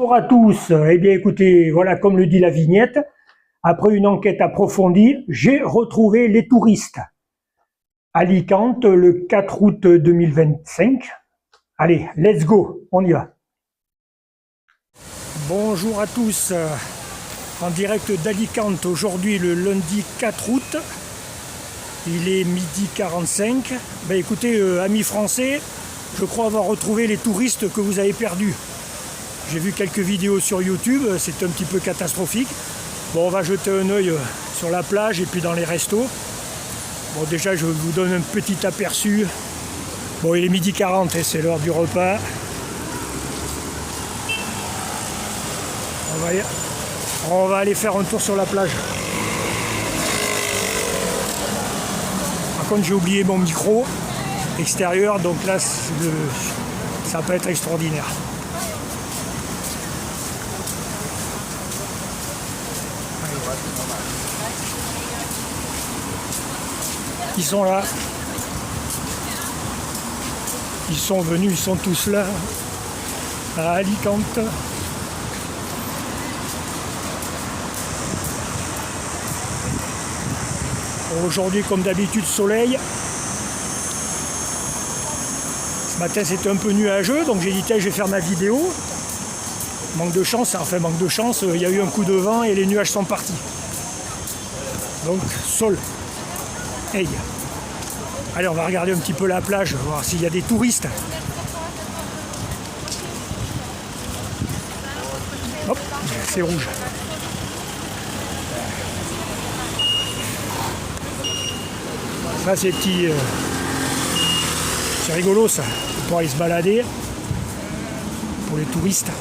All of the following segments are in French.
Bonjour à tous. Eh bien écoutez, voilà comme le dit la vignette, après une enquête approfondie, j'ai retrouvé les touristes. Alicante le 4 août 2025. Allez, let's go, on y va. Bonjour à tous, en direct d'Alicante, aujourd'hui le lundi 4 août, il est midi 45. Ben écoutez, amis français, je crois avoir retrouvé les touristes que vous avez perdus. J'ai vu quelques vidéos sur YouTube, c'est un petit peu catastrophique. Bon, on va jeter un œil sur la plage et puis dans les restos. Bon, déjà, je vous donne un petit aperçu. Bon, il est midi 40, c'est l'heure du repas. On va aller faire un tour sur la plage. Par contre, j'ai oublié mon micro extérieur, donc là, ça peut être extraordinaire. Ils sont là. Ils sont venus, ils sont tous là, à Alicante. Aujourd'hui, comme d'habitude, soleil. Ce matin, c'était un peu nuageux, donc j'ai dit, tiens, je vais faire ma vidéo. Manque de chance, il y a eu un coup de vent et les nuages sont partis. Donc, sol. Hey. Allez, on va regarder un petit peu la plage, voir s'il y a des touristes. Hop, c'est rouge. Ça, c'est petit. C'est rigolo, ça. Pour aller se balader. Pour les touristes.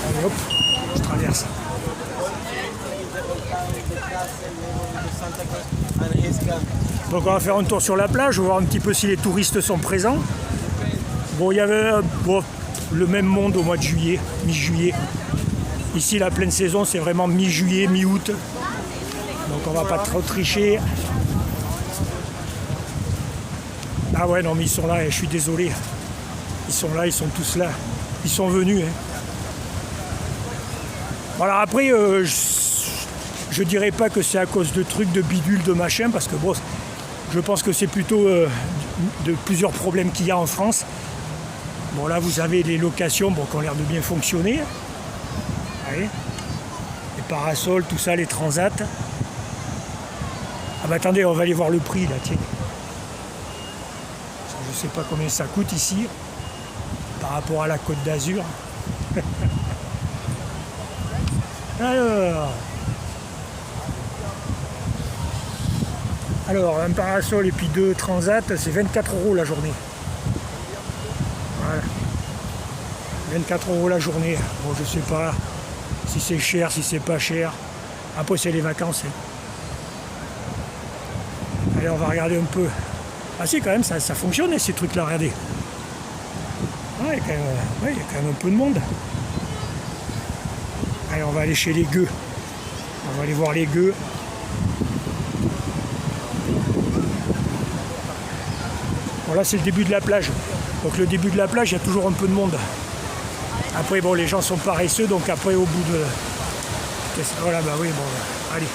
Allez, hop, je traverse. Donc on va faire un tour sur la plage, voir un petit peu si les touristes sont présents. Bon, il y avait le même monde au mois de juillet, mi-juillet. Ici, la pleine saison, c'est vraiment mi-juillet, mi-août. Donc on va pas trop tricher. Ah ouais, non, mais ils sont là, et je suis désolé. Ils sont là, ils sont tous là. Ils sont venus. Hein. Voilà, après, je dirais pas que c'est à cause de trucs, de bidules, de machin, parce que bon, je pense que c'est plutôt de plusieurs problèmes qu'il y a en France. Bon, là, vous avez les locations qui ont l'air de bien fonctionner. Allez. Les parasols, tout ça, les transats. Ah bah attendez, on va aller voir le prix, là, tiens. Je sais pas combien ça coûte ici, par rapport à la Côte d'Azur. Alors, un parasol et puis 2 transats, c'est 24 € la journée. Voilà. 24 € la journée. Bon, je sais pas si c'est cher, si c'est pas cher. Après, c'est les vacances. Hein. Allez, on va regarder un peu. Ah si, quand même, ça fonctionne, ces trucs-là, regardez. Ouais, il y a quand même un peu de monde. Allez, on va aller chez les gueux. On va aller voir les gueux. Bon, là, c'est le début de la plage. Donc, le début de la plage, il y a toujours un peu de monde. Après, bon, les gens sont paresseux, donc après, au bout de... Voilà, bah oui, bon, allez.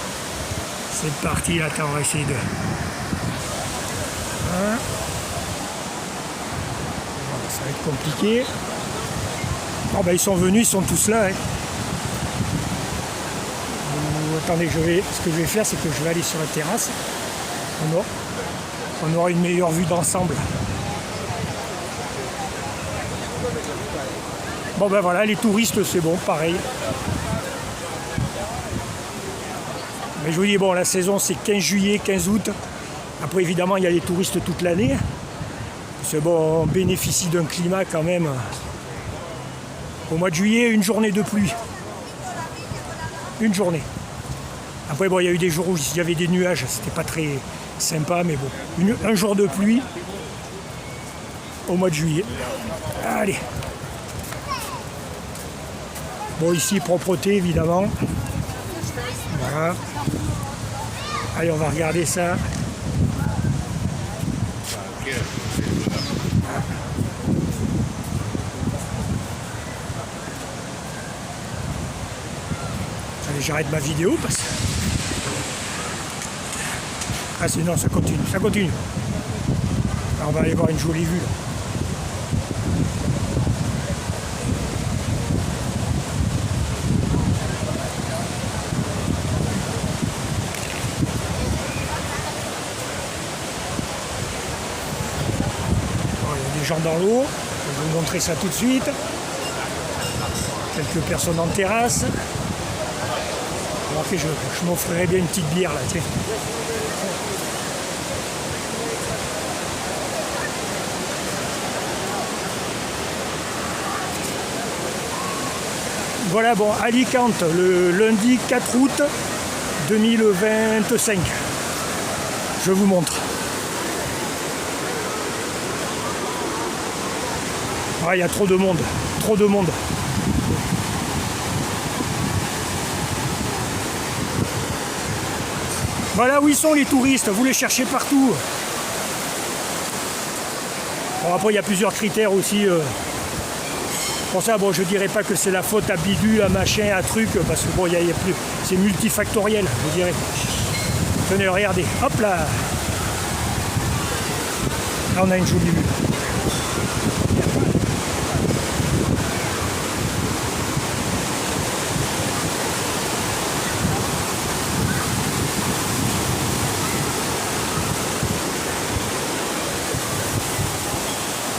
C'est parti, là, on va essayer de... Hein, ça va être compliqué. Oh, bah, ils sont venus, ils sont tous là. Hein. Attendez, ce que je vais faire, c'est que je vais aller sur la terrasse. On aura une meilleure vue d'ensemble. Bon ben voilà, les touristes, c'est bon, pareil. Mais je vous dis, bon, la saison, c'est 15 juillet, 15 août. Après, évidemment, il y a les touristes toute l'année. C'est bon, on bénéficie d'un climat quand même. Au mois de juillet, une journée de pluie. Une journée. Après, bon, il y a eu des jours où il y avait des nuages, c'était pas très sympa, mais bon. Un jour de pluie au mois de juillet. Allez. Bon, ici, propreté, évidemment. Voilà. Allez, on va regarder ça. j'arrête ma vidéo parce que... Ah sinon ça continue, ça continue. Alors, on va aller voir une jolie vue là. Gens dans l'eau, je vais vous montrer ça tout de suite. Quelques personnes en terrasse. Alors que je m'offrirais bien une petite bière là, tiens. Voilà, bon, Alicante, le lundi 4 août 2025. Je vous montre. Ah, il y a trop de monde, trop de monde. Voilà où ils sont les touristes, vous les cherchez partout. Bon, après il y a plusieurs critères aussi. Pour ça, bon, je dirais pas que c'est la faute à bidule, à machin, à truc, parce que bon, il y a plus. C'est multifactoriel, je dirais. Tenez, regardez, hop là. Là on a une jolie vue.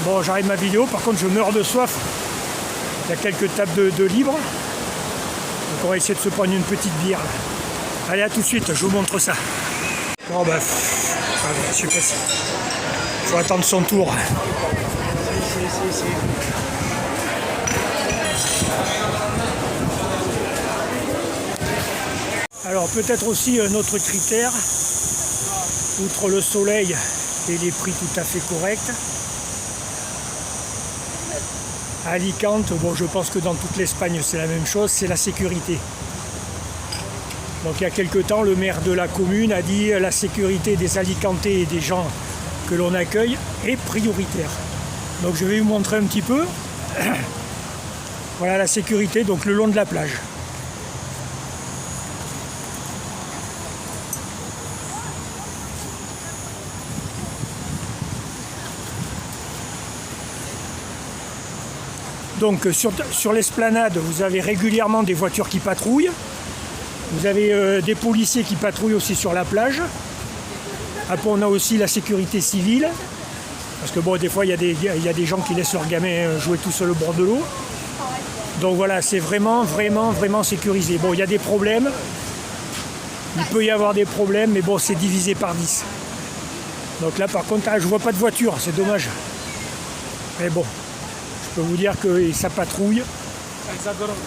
Bon, j'arrête ma vidéo, par contre je meurs de soif. Il y a quelques tables de libre. Donc on va essayer de se prendre une petite bière. Là. Allez, à tout de suite, je vous montre ça. Bon bah, je sais pas si... Il faut attendre son tour. Alors peut-être aussi un autre critère, outre le soleil et les prix tout à fait corrects. À Alicante, bon, je pense que dans toute l'Espagne c'est la même chose, c'est la sécurité. Donc il y a quelque temps, le maire de la commune a dit la sécurité des Alicantais et des gens que l'on accueille est prioritaire. Donc je vais vous montrer un petit peu. Voilà la sécurité, donc le long de la plage. Donc sur l'esplanade, vous avez régulièrement des voitures qui patrouillent. Vous avez des policiers qui patrouillent aussi sur la plage. Après on a aussi la sécurité civile. Parce que bon, des fois il y a des gens qui laissent leurs gamins jouer tout seul au bord de l'eau. Donc voilà, c'est vraiment sécurisé. Bon, il y a des problèmes. Il peut y avoir des problèmes, mais bon, c'est divisé par 10. Donc là par contre, je vois pas de voiture, c'est dommage. Mais bon. Je peux vous dire que ça patrouille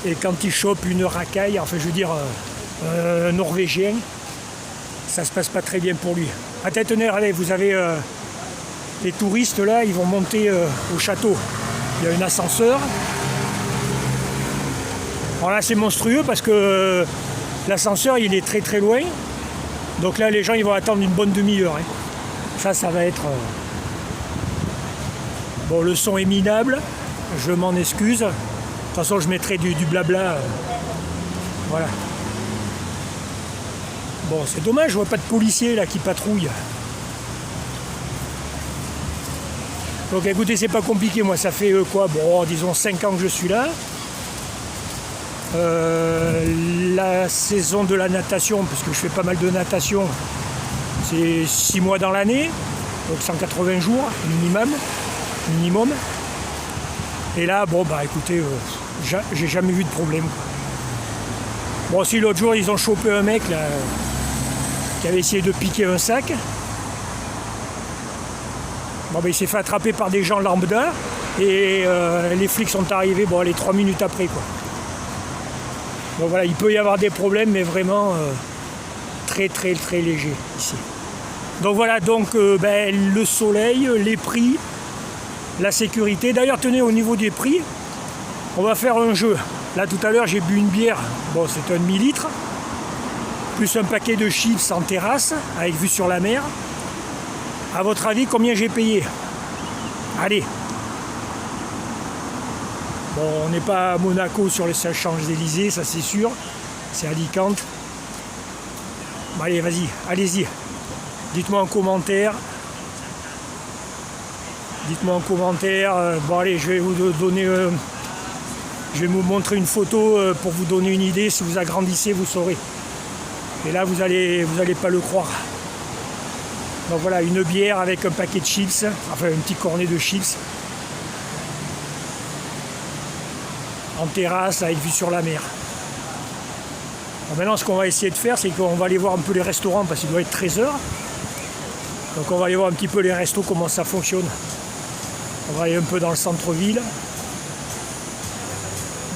et quand ils chopent une racaille, enfin je veux dire un Norvégien, ça se passe pas très bien pour lui. Tenez, allez, vous avez les touristes là, ils vont monter au château. Il y a un ascenseur. Alors là c'est monstrueux parce que l'ascenseur il est très très loin. Donc là les gens ils vont attendre une bonne demi-heure. Hein. Ça va être... Bon, le son est minable. Je m'en excuse. De toute façon, je mettrai du blabla. Voilà. Bon, c'est dommage, je vois pas de policiers là qui patrouillent. Donc écoutez, c'est pas compliqué. Moi, ça fait quoi? Bon, disons 5 ans que je suis là. La saison de la natation, parce que je fais pas mal de natation, c'est 6 mois dans l'année. Donc 180 jours minimum. Et là, bon, bah écoutez, j'ai jamais vu de problème. Bon, si l'autre jour, ils ont chopé un mec là, qui avait essayé de piquer un sac. Bon, bah, il s'est fait attraper par des gens lambda. Et les flics sont arrivés, bon, les 3 minutes après, quoi. Donc voilà, il peut y avoir des problèmes, mais vraiment très léger ici. Donc voilà, le soleil, les prix, la sécurité. D'ailleurs, tenez, au niveau des prix, on va faire un jeu. Là, tout à l'heure, j'ai bu une bière. Bon, c'est un demi-litre. Plus un paquet de chips en terrasse, avec vue sur la mer. À votre avis, combien j'ai payé? Allez. Bon, on n'est pas à Monaco sur les Champs-Élysées, ça c'est sûr. c'est Alicante. Bon, allez, vas-y, allez-y. Dites-moi en commentaire. Dites-moi en commentaire. Bon, allez, je vais vous donner. Je vais vous montrer une photo pour vous donner une idée. Si vous agrandissez, vous saurez. Et là, vous allez pas le croire. Donc voilà, une bière avec un paquet de chips, enfin un petit cornet de chips. En terrasse avec vue sur la mer. Bon, maintenant, ce qu'on va essayer de faire, c'est qu'on va aller voir un peu les restaurants parce qu'il doit être 13 h. Donc on va aller voir un petit peu les restos, comment ça fonctionne. On va aller un peu dans le centre-ville.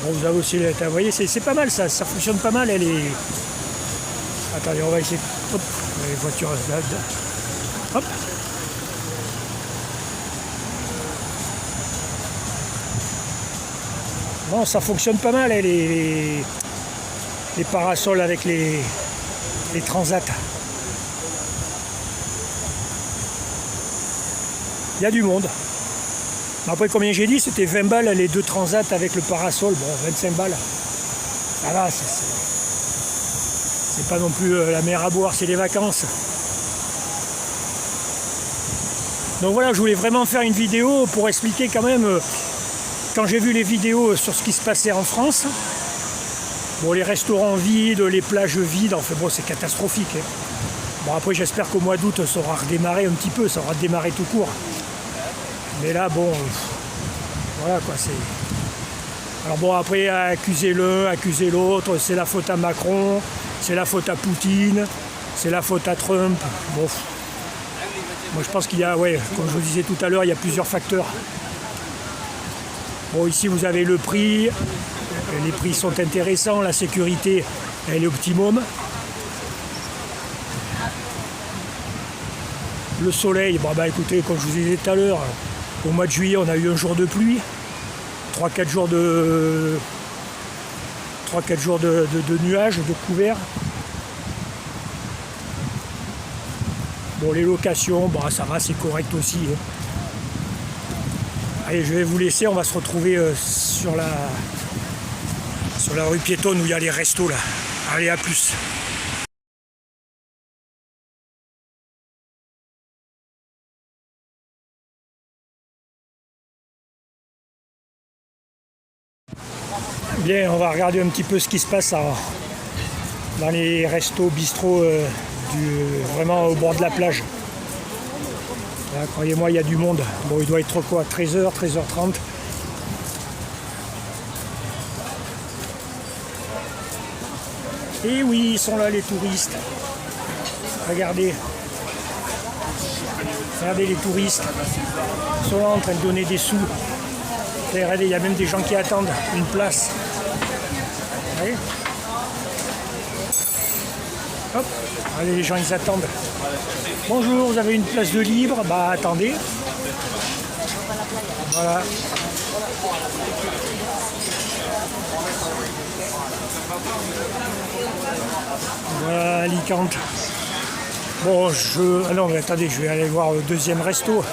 Bon, vous avez aussi, vous voyez, c'est pas mal ça fonctionne pas mal. Elle est. Attendez, on va essayer. Hop, les voitures. Hop. Bon, ça fonctionne pas mal, les parasols avec les transats. Il y a du monde. Après, combien j'ai dit, c'était 20 balles les 2 transats avec le parasol. Bon, 25 balles. Ça va, c'est pas non plus la mer à boire, c'est les vacances. Donc voilà, je voulais vraiment faire une vidéo pour expliquer quand même, quand j'ai vu les vidéos sur ce qui se passait en France, bon, les restaurants vides, les plages vides, enfin bon, c'est catastrophique. Hein. Bon, après, j'espère qu'au mois d'août, ça aura redémarré un petit peu, ça aura démarré tout court. Mais là, bon, voilà quoi, c'est... Alors bon, après, accuser l'un, accuser l'autre, c'est la faute à Macron, c'est la faute à Poutine, c'est la faute à Trump. Bon, moi je pense qu'il y a, ouais, comme je vous disais tout à l'heure, il y a plusieurs facteurs. Bon, ici vous avez le prix, les prix sont intéressants, la sécurité, elle est optimum. Le soleil, bon bah écoutez, comme je vous disais tout à l'heure, au mois de juillet, on a eu un jour de pluie, 3-4 jours de nuages, de couverts. Bon, les locations, bah, ça va, c'est correct aussi. Hein. Allez, je vais vous laisser, on va se retrouver sur la rue piétonne où il y a les restos là. Allez, à plus. Bien, on va regarder un petit peu ce qui se passe dans les restos, bistrots vraiment au bord de la plage. Là, croyez-moi, il y a du monde. Bon, il doit être quoi, 13 h, 13 h 30. Et oui, ils sont là les touristes. Regardez. Regardez les touristes. Ils sont là en train de donner des sous. Et regardez, il y a même des gens qui attendent une place. Vous voyez ? Hop, allez, les gens ils attendent. Bonjour, vous avez une place de libre? Bah attendez. Voilà. Voilà Alicante. Bon, ah non, mais attendez, je vais aller voir le deuxième resto.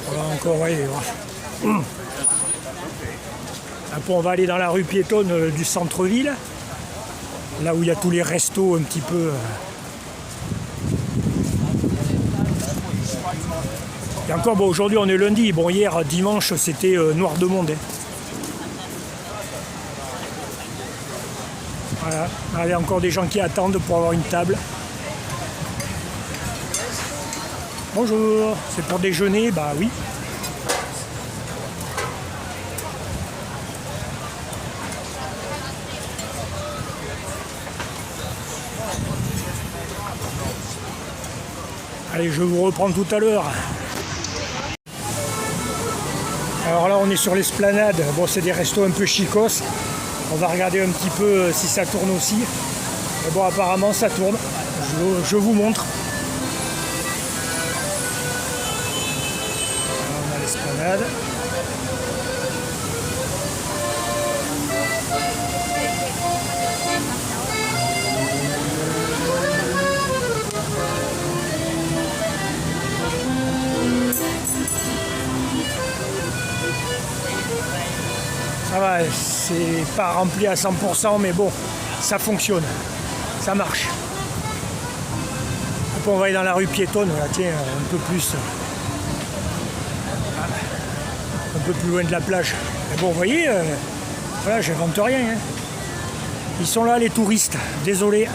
Voilà encore, oui. Après, on va aller dans la rue piétonne du centre-ville, là où il y a tous les restos un petit peu. Et encore, bon, aujourd'hui on est lundi. Bon, hier, dimanche, c'était noir de monde. Hein. Voilà, il y a encore des gens qui attendent pour avoir une table. Bonjour, c'est pour déjeuner? Bah oui. Allez, je vous reprends tout à l'heure. Alors là, on est sur l'esplanade. Bon, c'est des restos un peu chicos. On va regarder un petit peu si ça tourne aussi. Mais bon, apparemment, ça tourne. Je vous montre. Là, on a l'esplanade. voilà, c'est pas rempli à 100%, mais bon, ça fonctionne, ça marche. Après, on va aller dans la rue piétonne, là, tiens, un peu plus loin de la plage. Mais bon, vous voyez, voilà, j'invente rien. Hein. Ils sont là, les touristes, désolé.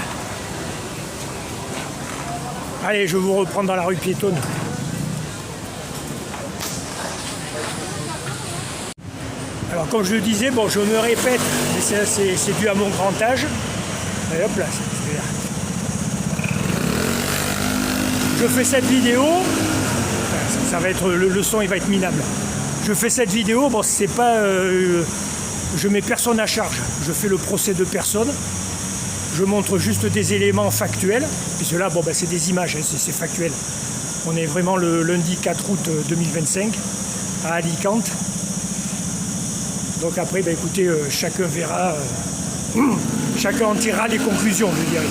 Allez, je vous reprends dans la rue piétonne. Alors, comme je le disais, bon, je me répète, mais c'est dû à mon grand âge. Et hop là, c'est là. Je fais cette vidéo, ça va être, le son il va être minable. Je fais cette vidéo, bon, c'est pas, je mets personne à charge, je fais le procès de personne. Je montre juste des éléments factuels, puisque là, bon, ben, c'est des images, hein, c'est factuel. On est vraiment le lundi 4 août 2025 à Alicante. Donc après, ben, écoutez, chacun verra, chacun en tirera les conclusions, je dirais.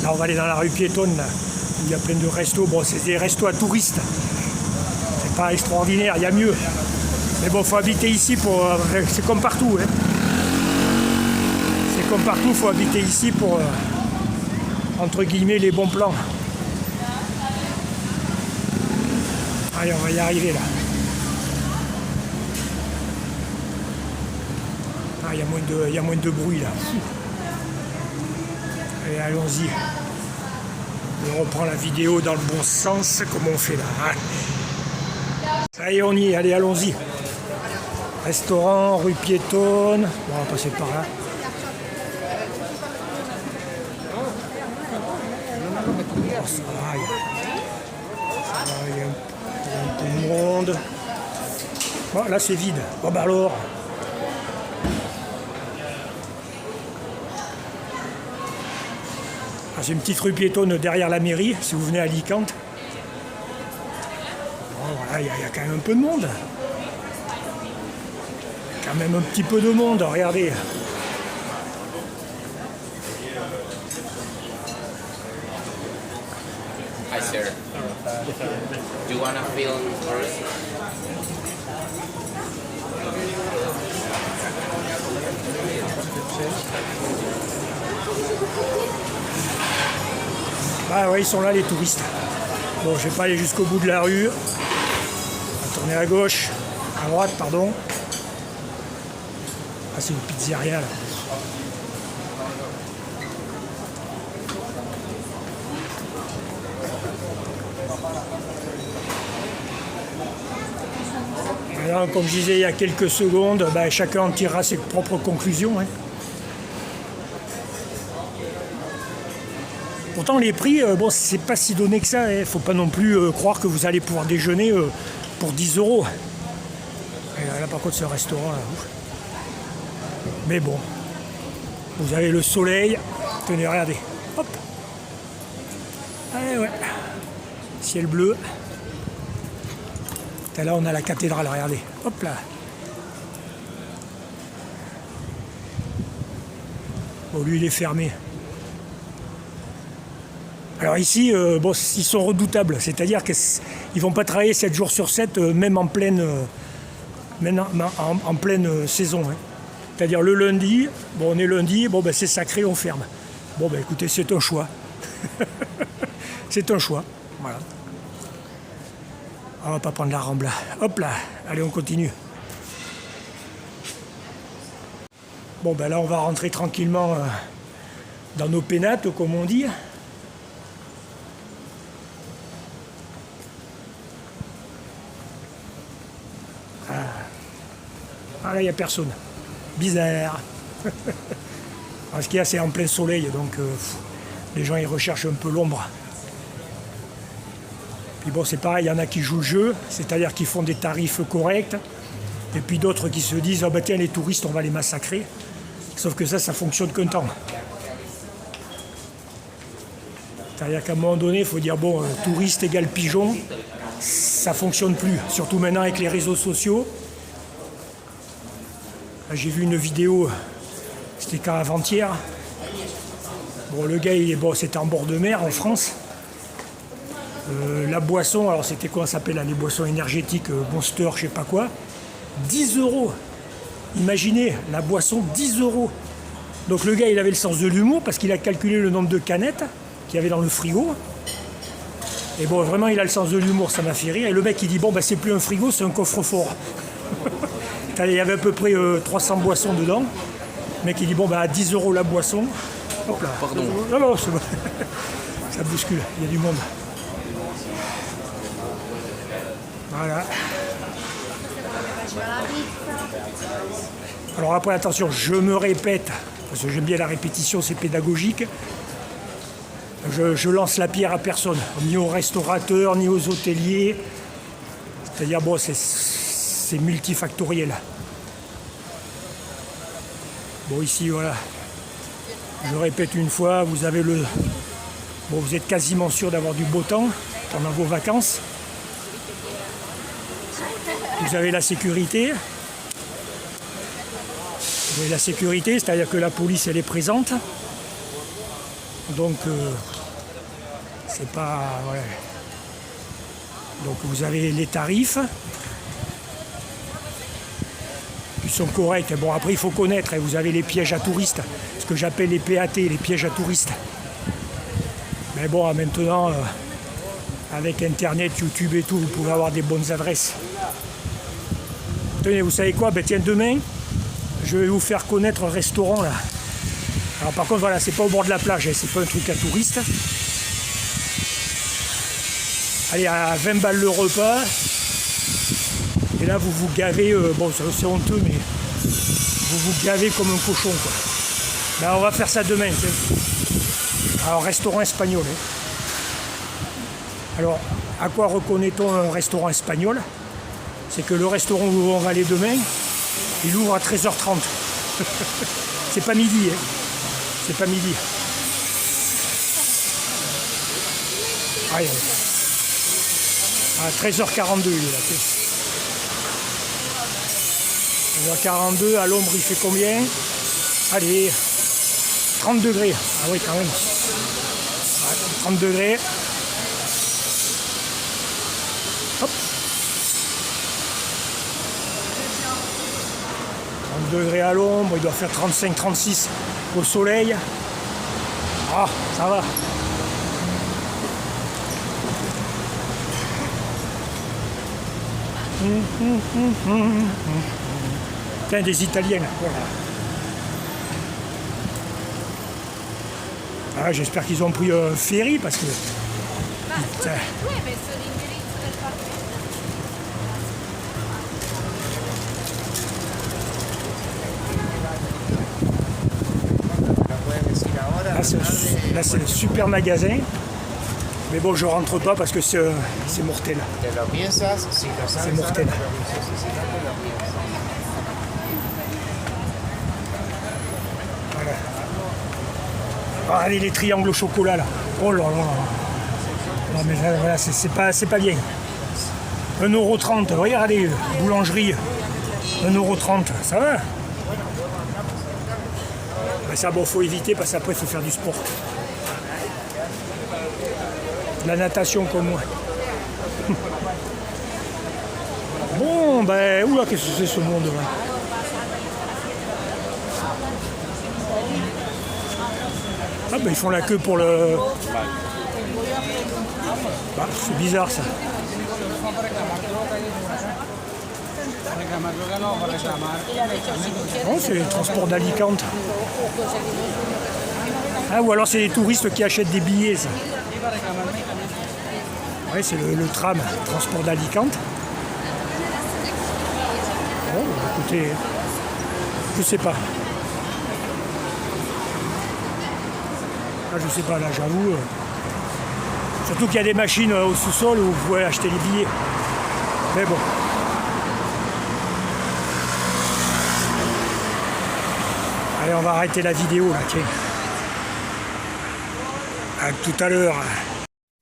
Là, on va aller dans la rue piétonne, là, où il y a plein de restos. Bon, c'est des restos à touristes. C'est pas extraordinaire, il y a mieux. Mais bon, il faut habiter ici pour... c'est comme partout, hein. C'est comme partout, il faut habiter ici pour, entre guillemets, les bons plans. Allez, on va y arriver, là. Ah, il y a moins de bruit, là. Allez, allons-y. On reprend la vidéo dans le bon sens, comme on fait là. Ça y est, on y est. Allez, allons-y. Restaurant, rue piétonne. Bon, on va passer par là. Oh, ça va, il y a un peu de monde. Bon, là, c'est vide. Bon, bah alors. C'est une petite rue piétonne derrière la mairie, si vous venez à Alicante. Bon, voilà, il y a quand même un peu de monde. Quand même un petit peu de monde, regardez. Hi, sir. Do you want to film first? Ah ouais, ils sont là les touristes. Bon, je vais pas aller jusqu'au bout de la rue. On va tourner à gauche, à droite, pardon. Ah, c'est une pizzeria là. Alors, comme je disais il y a quelques secondes, ben, chacun en tirera ses propres conclusions. Hein. Pourtant les prix, bon, c'est pas si donné que ça. Faut pas non plus croire que vous allez pouvoir déjeuner pour 10 €. Et là par contre c'est un restaurant là. Mais bon, vous avez le soleil. Tenez, regardez. Hop. Allez, ouais. Ciel bleu. Et là on a la cathédrale, regardez. Hop là. Bon, lui il est fermé. Alors ici, bon, ils sont redoutables, c'est-à-dire qu'ils ne vont pas travailler 7 jours sur 7, même en pleine, en pleine saison. Hein. C'est-à-dire le lundi, bon, on est lundi, bon, ben, c'est sacré, on ferme. Bon, ben, écoutez, c'est un choix. C'est un choix, voilà. On va pas prendre la ramble là. Hop là, allez, on continue. Bon, ben là, on va rentrer tranquillement dans nos pénates, comme on dit. Ah là, il n'y a personne. Bizarre. Ce qu'il y a, c'est en plein soleil, donc les gens ils recherchent un peu l'ombre. Puis bon, c'est pareil, il y en a qui jouent le jeu, c'est-à-dire qu'ils font des tarifs corrects, et puis d'autres qui se disent, ah ben tiens, les touristes, on va les massacrer. Sauf que ça fonctionne qu'un temps. C'est-à-dire qu'à un moment donné, il faut dire, bon, touriste égale pigeon, ça fonctionne plus, surtout maintenant avec les réseaux sociaux. J'ai vu une vidéo, c'était quand avant-hier. Bon, le gars, bon, c'était en bord de mer, en France. La boisson, alors c'était quoi, ça s'appelle là, les boissons énergétiques, Monster, je sais pas quoi. 10 €. Imaginez, la boisson, 10 €. Donc le gars, il avait le sens de l'humour parce qu'il a calculé le nombre de canettes qu'il y avait dans le frigo. Et bon, vraiment, il a le sens de l'humour, ça m'a fait rire. Et le mec, il dit, bon, ben, c'est plus un frigo, c'est un coffre-fort. Il y avait à peu près 300 boissons dedans. Le mec, il dit, bon, ben, à 10 € la boisson. Hop là. Pardon. Non, non, c'est bon. Ça bouscule, il y a du monde. Voilà. Alors après, attention, je me répète, parce que j'aime bien la répétition, c'est pédagogique. Je lance la pierre à personne, ni aux restaurateurs, ni aux hôteliers. C'est-à-dire, bon, c'est multifactoriel. Bon, ici, voilà. Je répète une fois, vous avez le... Bon, vous êtes quasiment sûr d'avoir du beau temps pendant vos vacances. Vous avez la sécurité. Vous avez la sécurité, c'est-à-dire que la police, elle est présente. Donc, c'est pas... Ouais. Donc, vous avez les tarifs. Ils sont corrects. Bon, après, il faut connaître. Vous avez les pièges à touristes. Ce que j'appelle les PAT, les pièges à touristes. Mais bon, maintenant, avec Internet, YouTube et tout, vous pouvez avoir des bonnes adresses. Tenez, vous savez quoi? Ben tiens, demain, je vais vous faire connaître un restaurant, là. Alors par contre, voilà, c'est pas au bord de la plage, hein, c'est pas un truc à touristes. Allez, à 20 balles le repas. Et là, vous vous gavez, bon, c'est honteux, mais vous vous gavez comme un cochon, quoi. Là, on va faire ça demain. Alors, restaurant espagnol. Hein. Alors, à quoi reconnaît-on un restaurant espagnol? C'est que le restaurant où on va aller demain, il ouvre à 13h30. C'est pas midi, hein. C'est pas midi. Allez, à 13h42, il est là. 13h42, à l'ombre, il fait combien? Allez, 30 degrés. Ah oui, quand même. Ouais, 30 degrés. Hop. 30 degrés à l'ombre, il doit faire 35-36 au soleil. Ah, ça va. Putain, des Italiens. Voilà. Ah, j'espère qu'ils ont pris un ferry parce que... Putain. Là, c'est le super magasin. Mais bon, je rentre pas parce que c'est mortel. C'est mortel. Voilà. Ah, allez, les triangles au chocolat, là. Oh là là. Non, mais là, voilà, c'est pas bien. 1,30 €. Regardez, boulangerie. 1,30 €. Ça va? Mais ça, bon, faut éviter parce qu'après, il faut faire du sport. La natation comme moi. Bon, ben, oula, qu'est-ce que c'est ce monde-là? Ah, ben, ils font la queue pour le... Bah, c'est bizarre, ça. Oh, c'est le transport d'Alicante. Ah, ou alors c'est les touristes qui achètent des billets, ça. Oui, c'est le tram, transport d'Alicante. Bon, écoutez, je sais pas. Ah, je sais pas, là, j'avoue. Surtout qu'il y a des machines au sous-sol où vous pouvez acheter les billets. Mais bon. Allez, on va arrêter la vidéo, là, tiens. À tout à l'heure.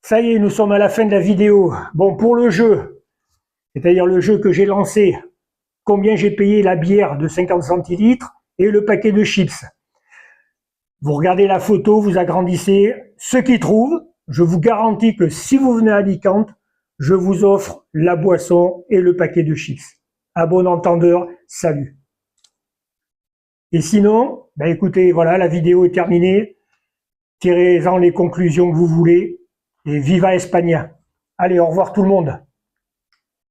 Ça y est, nous sommes à la fin de la vidéo. Bon, pour le jeu, c'est-à-dire le jeu que j'ai lancé, combien j'ai payé la bière de 50 centilitres et le paquet de chips. Vous regardez la photo, vous agrandissez. Ceux qui trouvent, je vous garantis que si vous venez à Alicante, je vous offre la boisson et le paquet de chips. À bon entendeur, salut. Et sinon, ben écoutez, voilà, la vidéo est terminée. Tirez-en les conclusions que vous voulez. Et viva España! Allez, au revoir tout le monde!